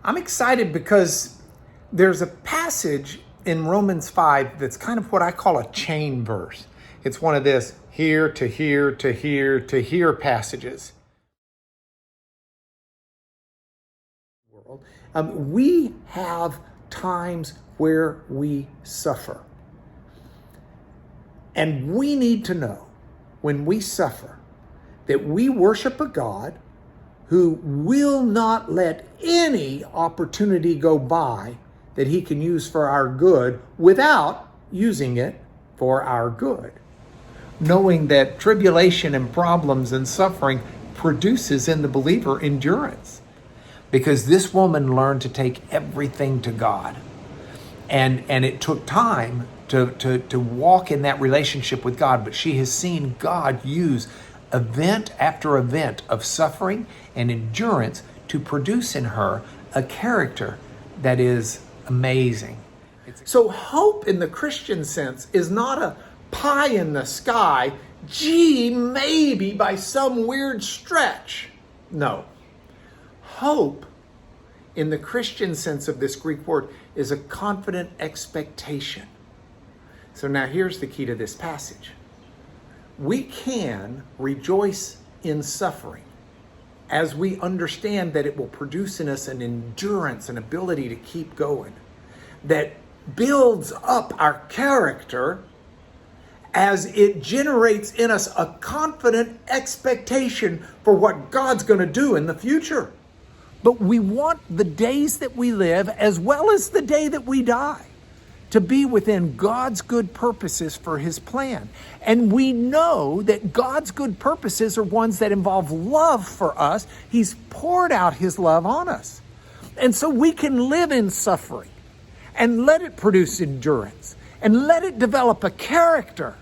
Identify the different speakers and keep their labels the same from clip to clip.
Speaker 1: I'm excited because there's a passage in Romans 5 that's kind of what I call a chain verse. It's one of this here to here to here to here passages. We have times where we suffer. And we need to know when we suffer that we worship a God who will not let any opportunity go by that he can use for our good without using it for our good. Knowing that tribulation and problems and suffering produces in the believer endurance. Because this woman learned to take everything to God. And it took time to walk in that relationship with God, but she has seen God use event after event of suffering and endurance to produce in her a character that is amazing. So hope in the Christian sense is not a pie in the sky, gee, maybe by some weird stretch. No. Hope, in the Christian sense of this Greek word, is a confident expectation. So now here's the key to this passage. We can rejoice in suffering as we understand that it will produce in us an endurance, an ability to keep going, that builds up our character as it generates in us a confident expectation for what God's going to do in the future. But we want the days that we live, as well as the day that we die, to be within God's good purposes for his plan. And we know that God's good purposes are ones that involve love for us. He's poured out his love on us. And so we can live in suffering and let it produce endurance and let it develop a character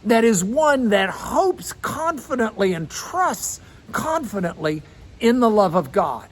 Speaker 1: that is one that hopes confidently and trusts confidently in the love of God.